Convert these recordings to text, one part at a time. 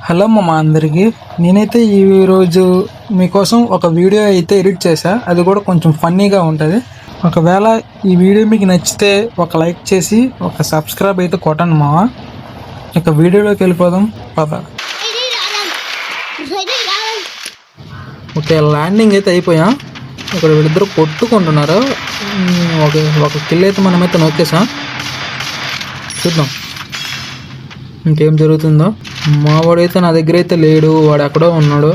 Hello మామ అందరికీ. నేనైతే ఈరోజు మీకోసం ఒక వీడియో అయితే ఎడిట్ చేశా. అది కూడా కొంచెం ఫన్నీగా ఉంటుంది. ఒకవేళ ఈ వీడియో మీకు నచ్చితే ఒక లైక్ చేసి ఒక సబ్స్క్రైబ్ అయితే కొట్టండి మామ. ఇక వీడియోలోకి వెళ్ళిపోదాం పద. ఓకే, ల్యాండింగ్ అయితే అయిపోయాం. ఇక్కడ వీళ్ళిద్దరు కొట్టుకుంటున్నారు. ఒక కిల్ అయితే మనమైతే నొక్కేసాం. చూద్దాం ఇంకేం జరుగుతుందో. మావాడైతే నా దగ్గర అయితే లేడు, వాడు ఎక్కడో ఉన్నాడు.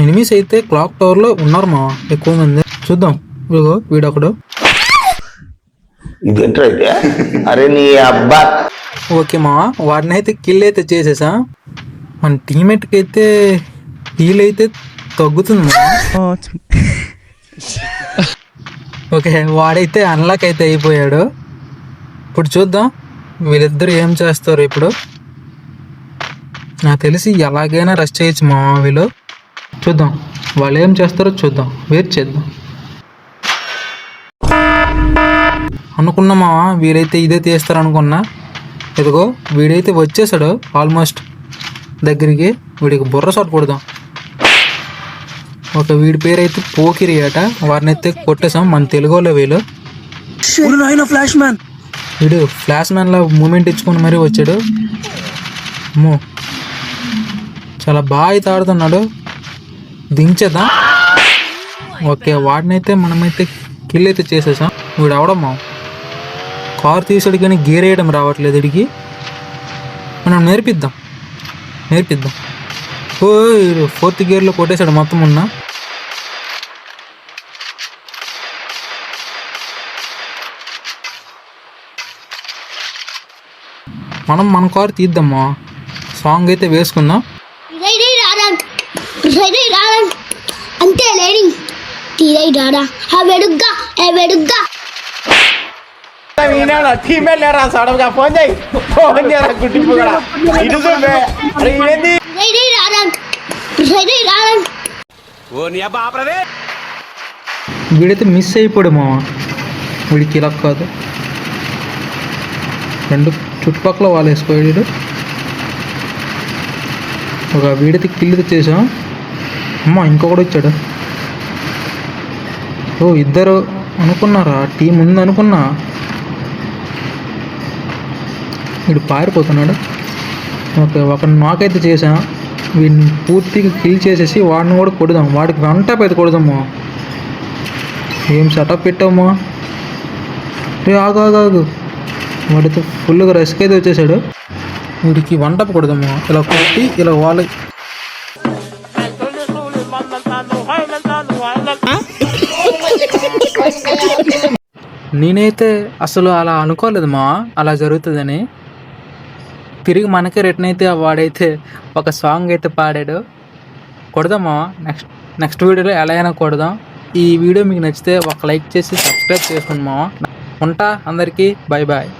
ఎనిమీస్ అయితే క్లాక్ టవర్ లో ఉన్నారు మా ఎక్కువ మంది. చూద్దాం. వీడొకడు. అరే నీ అబ్బా. ఓకే మా వాడిని అయితే కిల్ అయితే చేసేసా. మన టీమేట్ కి అయితే హీల్ అయితే తగ్గుతుంది మా. ఓకే, వాడైతే అన్లాక్ అయితే అయిపోయాడు. ఇప్పుడు చూద్దాం వీళ్ళిద్దరు ఏం చేస్తారు. ఇప్పుడు నాకు తెలిసి ఎలాగైనా రష్ చేయొచ్చు మా వీళ్ళు. చూద్దాం వాళ్ళు ఏం చేస్తారో చూద్దాం, వెయిట్ చేద్దాం. అనుకున్నా మావా వీరైతే ఇదే తీస్తారు అనుకున్నా. ఇదిగో వీడైతే వచ్చేసాడు ఆల్మోస్ట్ దగ్గరికి. వీడికి బుర్ర షాట్ కొడదాం. ఒక వీడి పేరు అయితే పోకిరి అట. వారిని అయితే కొట్టేసాం. మన తెలుగులో వీళ్ళు. ఫ్లాష్ మ్యాన్ వీడు ఫ్లాష్ మ్యాన్ లా మూమెంట్ ఇచ్చుకొని మరీ వచ్చాడు. అమ్మో, చాలా బాగా అయితే ఆడుతున్నాడు. దించేద్దాం. ఓకే, వాడినైతే మనమైతే కిల్ అయితే చేసేసాం. వీడు అవడమ్మా కారు తీసాడు కానీ గేర్ వేయడం రావట్లేదు వీడికి. మనం నేర్పిద్దాం. ఓ 4th గేర్లో కొట్టేశాడు మొత్తం ఉన్న. మనం మన కారు తీద్దామా. సాంగ్ అయితే వేసుకుందాం. అంతే లేడింగ్ తీరై రాడా వెడుగ్గా ఫోన్ చేయి వీడైతే మిస్ అయిపోయాడు మామ. వీడికి ఇలా కాదు, రెండు చుట్టుపక్కల వాళ్ళు వేసుకోయాడు. ఒక వీడైతే కిల్ చేసాం. అమ్మ ఇంకొకటి వచ్చాడు. ఓ ఇద్దరు అనుకున్నారా, టీం ఉంది అనుకున్నా. వీడు పారిపోతున్నాడు. ఓకే, ఒకరిని నాకైతే చేసాం. వీడిని పూర్తిగా కిల్ చేసేసి వాడిని కూడా కొడదాం. వాడికి వన్ టాప్ అయితే కొడదాము. ఏం సెటప్ పెట్టామా. ఆగు. వాడితో ఫుల్గా రెస్క్ అయితే వచ్చేసాడు. వీడికి వన్ టాప్ కొడదాము. ఇలా కొట్టి ఇలా వాళ్ళు. నేనైతే అసలు అలా అనుకోలేదు మా, అలా జరుగుతుందని. తిరిగి మనకే రిటర్న్ అయితే వాడైతే ఒక సాంగ్ అయితే పాడాడు. కొడదామా నెక్స్ట్ వీడియోలో ఎలా అయినా కొడదాం. ఈ వీడియో మీకు నచ్చితే ఒక లైక్ చేసి సబ్స్క్రైబ్ చేసుకోండి మా. ఉంటా అందరికీ. బాయ్.